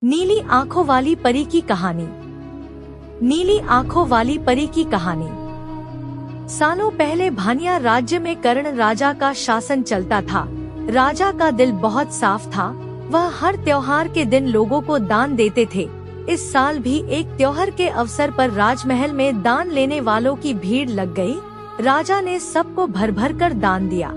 नीली आंखों वाली परी की कहानी। नीली आंखों वाली परी की कहानी। सालों पहले भानिया राज्य में कर्ण राजा का शासन चलता था। राजा का दिल बहुत साफ था। वह हर त्योहार के दिन लोगों को दान देते थे। इस साल भी एक त्योहार के अवसर पर राजमहल में दान लेने वालों की भीड़ लग गई। राजा ने सबको भर भर कर दान दिया।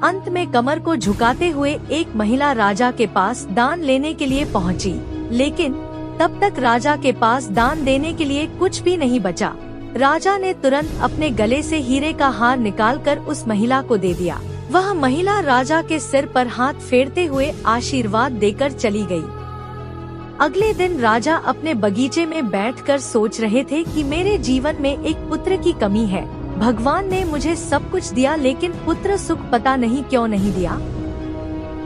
अंत में कमर को झुकाते हुए एक महिला राजा के पास दान लेने के लिए पहुंची, लेकिन तब तक राजा के पास दान देने के लिए कुछ भी नहीं बचा। राजा ने तुरंत अपने गले से हीरे का हार निकालकर उस महिला को दे दिया। वह महिला राजा के सिर पर हाथ फेरते हुए आशीर्वाद देकर चली गई। अगले दिन राजा अपने बगीचे में बैठकर सोच रहे थे कि मेरे जीवन में एक पुत्र की कमी है। भगवान ने मुझे सब कुछ दिया, लेकिन पुत्र सुख पता नहीं क्यों नहीं दिया।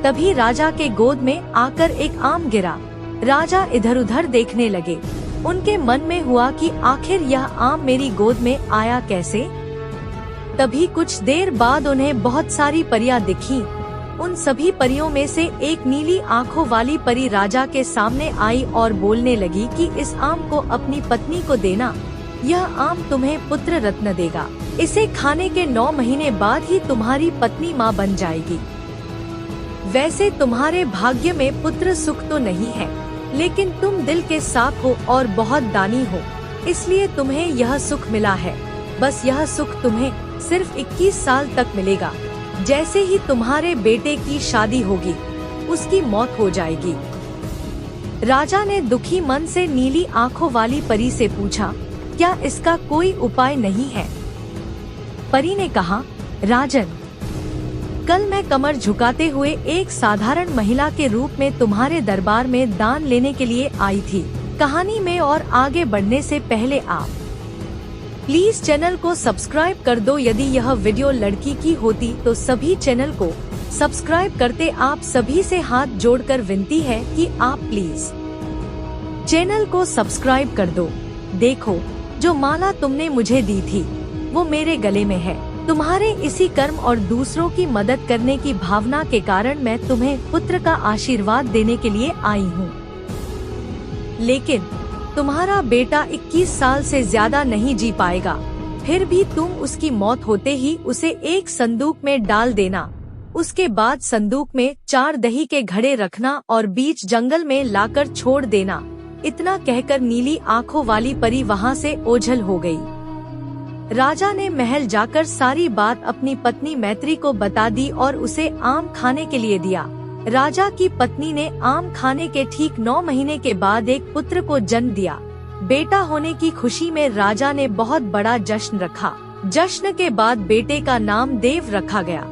तभी राजा के गोद में आकर एक आम गिरा। राजा इधर उधर देखने लगे। उनके मन में हुआ कि आखिर यह आम मेरी गोद में आया कैसे। तभी कुछ देर बाद उन्हें बहुत सारी परियां दिखीं। उन सभी परियों में से एक नीली आंखों वाली परी राजा के सामने आई और बोलने लगी कि इस आम को अपनी पत्नी को देना। यह आम तुम्हें पुत्र रत्न देगा। इसे खाने के 9 महीने बाद ही तुम्हारी पत्नी माँ बन जाएगी। वैसे तुम्हारे भाग्य में पुत्र सुख तो नहीं है, लेकिन तुम दिल के साफ हो और बहुत दानी हो, इसलिए तुम्हें यह सुख मिला है। बस यह सुख तुम्हें सिर्फ 21 साल तक मिलेगा। जैसे ही तुम्हारे बेटे की शादी होगी, उसकी मौत हो जाएगी। राजा ने दुखी मन से नीली आंखों वाली परी से पूछा, क्या इसका कोई उपाय नहीं है? परी ने कहा, राजन, कल मैं कमर झुकाते हुए एक साधारण महिला के रूप में तुम्हारे दरबार में दान लेने के लिए आई थी। कहानी में और आगे बढ़ने से पहले आप प्लीज चैनल को सब्सक्राइब कर दो। यदि यह वीडियो लड़की की होती तो सभी चैनल को सब्सक्राइब करते। आप सभी से हाथ जोड़कर विनती है कि आप प्लीज चैनल को सब्सक्राइब कर दो। देखो, जो माला तुमने मुझे दी थी वो मेरे गले में है। तुम्हारे इसी कर्म और दूसरों की मदद करने की भावना के कारण मैं तुम्हें पुत्र का आशीर्वाद देने के लिए आई हूँ। लेकिन तुम्हारा बेटा 21 साल से ज्यादा नहीं जी पाएगा। फिर भी तुम उसकी मौत होते ही उसे एक संदूक में डाल देना। उसके बाद संदूक में 4 दही के घड़े रखना और बीच जंगल में लाकर छोड़ देना। इतना कहकर नीली आंखों वाली परी वहाँ से ओझल हो गई। राजा ने महल जाकर सारी बात अपनी पत्नी मैत्री को बता दी और उसे आम खाने के लिए दिया। राजा की पत्नी ने आम खाने के ठीक 9 महीने के बाद एक पुत्र को जन्म दिया। बेटा होने की खुशी में राजा ने बहुत बड़ा जश्न रखा। जश्न के बाद बेटे का नाम देव रखा गया।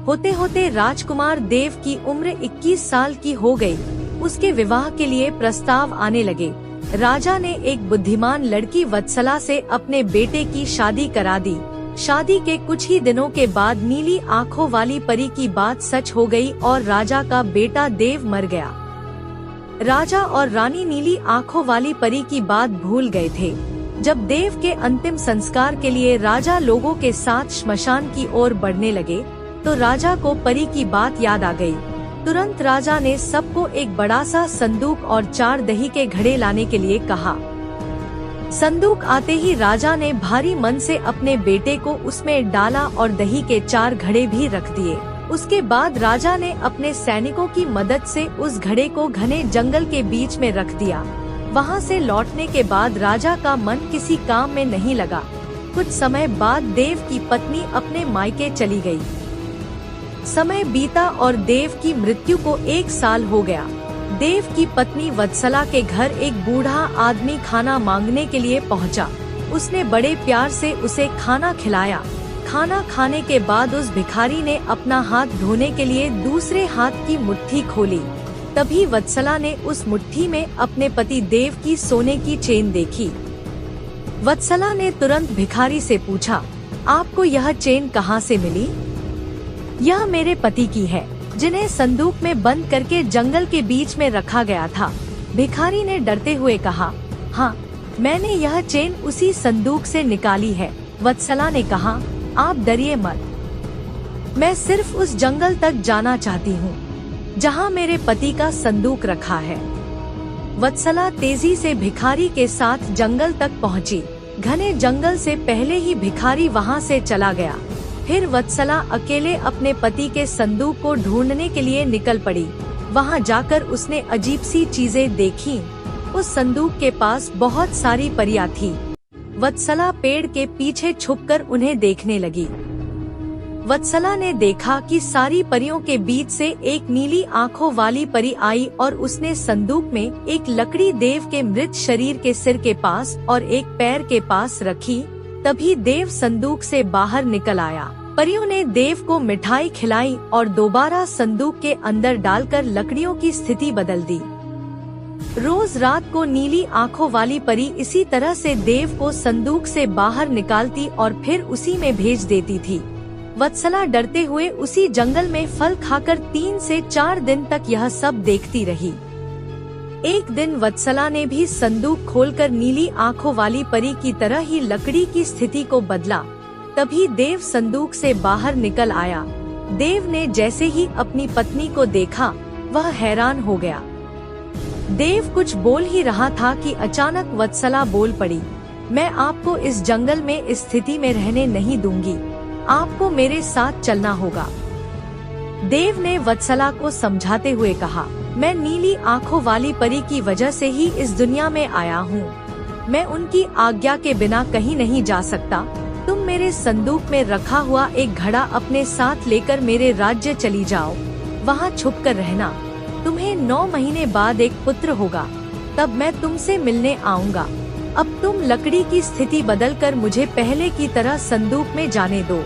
होते होते राजकुमार देव की उम्र 21 साल की हो गई। उसके विवाह के लिए प्रस्ताव आने लगे। राजा ने एक बुद्धिमान लड़की वत्सला से अपने बेटे की शादी करा दी। शादी के कुछ ही दिनों के बाद नीली आंखों वाली परी की बात सच हो गई और राजा का बेटा देव मर गया। राजा और रानी नीली आंखों वाली परी की बात भूल गए थे। जब देव के अंतिम संस्कार के लिए राजा लोगों के साथ श्मशान की ओर बढ़ने लगे, तो राजा को परी की बात याद आ गई। तुरंत राजा ने सबको एक बड़ा सा संदूक और 4 दही के घड़े लाने के लिए कहा। संदूक आते ही राजा ने भारी मन से अपने बेटे को उसमें डाला और दही के 4 घड़े भी रख दिए। उसके बाद राजा ने अपने सैनिकों की मदद से उस घड़े को घने जंगल के बीच में रख दिया। वहाँ से लौटने के बाद राजा का मन किसी काम में नहीं लगा। कुछ समय बाद देव की पत्नी अपने मायके चली गई। समय बीता और देव की मृत्यु को 1 साल हो गया। देव की पत्नी वत्सला के घर एक बूढ़ा आदमी खाना मांगने के लिए पहुंचा। उसने बड़े प्यार से उसे खाना खिलाया। खाना खाने के बाद उस भिखारी ने अपना हाथ धोने के लिए दूसरे हाथ की मुट्ठी खोली। तभी वत्सला ने उस मुट्ठी में अपने पति देव की सोने की चेन देखी। वत्सला ने तुरंत भिखारी से पूछा, आपको यह चेन कहाँ से मिली? यह मेरे पति की है, जिन्हें संदूक में बंद करके जंगल के बीच में रखा गया था। भिखारी ने डरते हुए कहा, हाँ, मैंने यह चेन उसी संदूक से निकाली है। वत्सला ने कहा, आप डरिए मत, मैं सिर्फ उस जंगल तक जाना चाहती हूँ। जहाँ मेरे पति का संदूक रखा है। वत्सला तेजी से भिखारी के साथ जंगल तक पहुँची। घने जंगल से पहले ही भिखारी वहाँ से चला गया। फिर वत्सला अकेले अपने पति के संदूक को ढूंढने के लिए निकल पड़ी। वहाँ जाकर उसने अजीब सी चीजें देखी। उस संदूक के पास बहुत सारी परियां थी। वत्सला पेड़ के पीछे छुपकर उन्हें देखने लगी। वत्सला ने देखा कि सारी परियों के बीच से एक नीली आंखों वाली परी आई और उसने संदूक में एक लकड़ी देव के मृत शरीर के सिर के पास और एक पैर के पास रखी। तभी देव संदूक से बाहर निकल आया। परियों ने देव को मिठाई खिलाई और दोबारा संदूक के अंदर डालकर लकड़ियों की स्थिति बदल दी। रोज रात को नीली आंखों वाली परी इसी तरह से देव को संदूक से बाहर निकालती और फिर उसी में भेज देती थी। वत्सला डरते हुए उसी जंगल में फल खाकर 3 से 4 दिन तक यह सब देखती रही। एक दिन वत्सला ने भी संदूक खोलकर नीली आंखों वाली परी की तरह ही लकड़ी की स्थिति को बदला। तभी देव संदूक से बाहर निकल आया। देव ने जैसे ही अपनी पत्नी को देखा, वह हैरान हो गया। देव कुछ बोल ही रहा था कि अचानक वत्सला बोल पड़ी, मैं आपको इस जंगल में इस स्थिति में रहने नहीं दूंगी, आपको मेरे साथ चलना होगा। देव ने वत्सला को समझाते हुए कहा, मैं नीली आंखों वाली परी की वजह से ही इस दुनिया में आया हूँ। मैं उनकी आज्ञा के बिना कहीं नहीं जा सकता। तुम मेरे संदूक में रखा हुआ एक घड़ा अपने साथ लेकर मेरे राज्य चली जाओ, वहाँ छुप कर रहना। तुम्हें 9 महीने बाद एक पुत्र होगा, तब मैं तुमसे मिलने आऊँगा। अब तुम लकड़ी की स्थिति बदलकर मुझे पहले की तरह संदूक में जाने दो।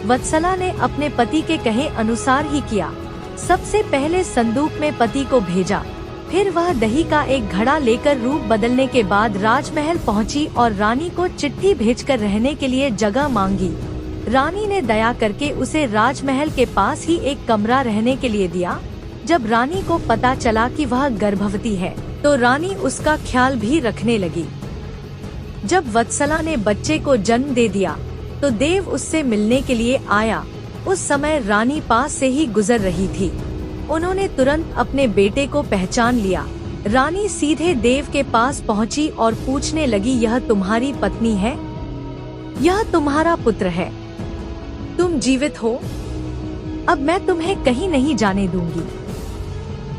वत्सला ने अपने पति के कहे अनुसार ही किया। सबसे पहले संदूक में पति को भेजा, फिर वह दही का एक घड़ा लेकर रूप बदलने के बाद राजमहल पहुंची और रानी को चिट्ठी भेजकर रहने के लिए जगह मांगी। रानी ने दया करके उसे राजमहल के पास ही एक कमरा रहने के लिए दिया। जब रानी को पता चला कि वह गर्भवती है, तो रानी उसका ख्याल भी रखने लगी। जब वत्सला ने बच्चे को जन्म दे दिया, तो देव उससे मिलने के लिए आया। उस समय रानी पास से ही गुजर रही थी। उन्होंने तुरंत अपने बेटे को पहचान लिया। रानी सीधे देव के पास पहुंची और पूछने लगी, यह तुम्हारी पत्नी है? यह तुम्हारा पुत्र है? तुम जीवित हो? अब मैं तुम्हें कहीं नहीं जाने दूंगी।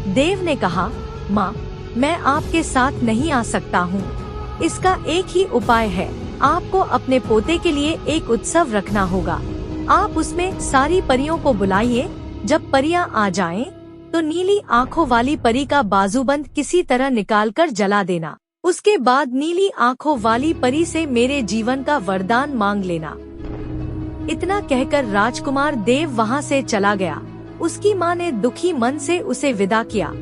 देव ने कहा, माँ, मैं आपके साथ नहीं आ सकता हूँ। इसका एक ही उपाय है, आपको अपने पोते के लिए एक उत्सव रखना होगा। आप उसमें सारी परियों को बुलाइए। जब परियां आ जाएं, तो नीली आंखों वाली परी का बाजूबंद किसी तरह निकालकर जला देना। उसके बाद नीली आंखों वाली परी से मेरे जीवन का वरदान मांग लेना। इतना कहकर राजकुमार देव वहाँ से चला गया। उसकी माँ ने दुखी मन से उसे विदा किया।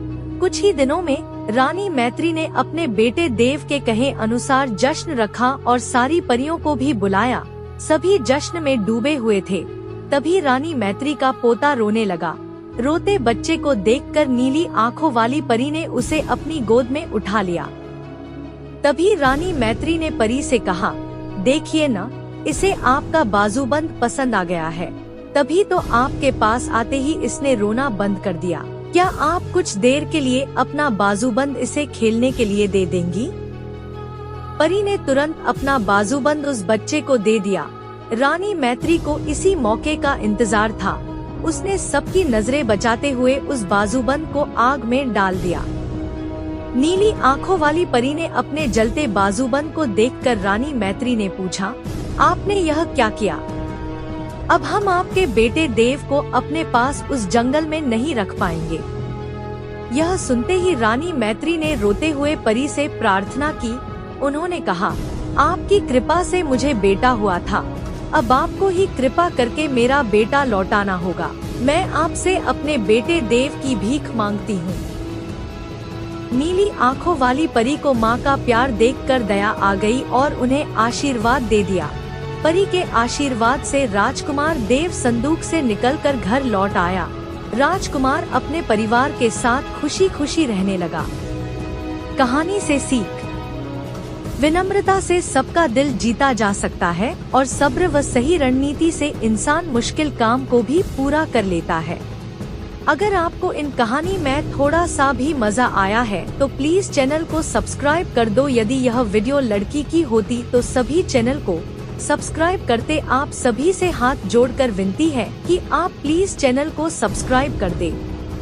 कुछ ही दिनों में रानी मैत्री ने अपने बेटे देव के कहे अनुसार जश्न रखा और सारी परियों को भी बुलाया। सभी जश्न में डूबे हुए थे। तभी रानी मैत्री का पोता रोने लगा। रोते बच्चे को देखकर नीली आंखों वाली परी ने उसे अपनी गोद में उठा लिया। तभी रानी मैत्री ने परी से कहा, देखिए न, इसे आपका बाजूबंद पसंद आ गया है। तभी तो आपके पास आते ही इसने रोना बंद कर दिया। क्या आप कुछ देर के लिए अपना बाजूबंद इसे खेलने के लिए दे देंगी? परी ने तुरंत अपना बाजूबंद उस बच्चे को दे दिया। रानी मैत्री को इसी मौके का इंतजार था। उसने सबकी नजरें बचाते हुए उस बाजूबंद को आग में डाल दिया। नीली आंखों वाली परी ने अपने जलते बाजूबंद को देखकर रानी मैत्री ने पूछा, आपने यह क्या किया? अब हम आपके बेटे देव को अपने पास उस जंगल में नहीं रख पाएंगे। यह सुनते ही रानी मैत्री ने रोते हुए परी से प्रार्थना की। उन्होंने कहा, आपकी कृपा से मुझे बेटा हुआ था, अब आपको ही कृपा करके मेरा बेटा लौटाना होगा। मैं आपसे अपने बेटे देव की भीख मांगती हूँ। नीली आंखों वाली परी को माँ का प्यार देखकर दया आ गई और उन्हें आशीर्वाद दे दिया। परी के आशीर्वाद से राजकुमार देव संदूक से निकलकर घर लौट आया। राजकुमार अपने परिवार के साथ खुशी खुशी रहने लगा। कहानी से सीख, विनम्रता से सबका दिल जीता जा सकता है और सब्र व सही रणनीति से इंसान मुश्किल काम को भी पूरा कर लेता है। अगर आपको इन कहानी में थोड़ा सा भी मजा आया है तो प्लीज चैनल को सब्सक्राइब कर दो। यदि यह वीडियो लड़की की होती तो सभी चैनल को सब्सक्राइब करते। आप सभी से हाथ जोड़कर विनती है कि आप प्लीज चैनल को सब्सक्राइब कर दे।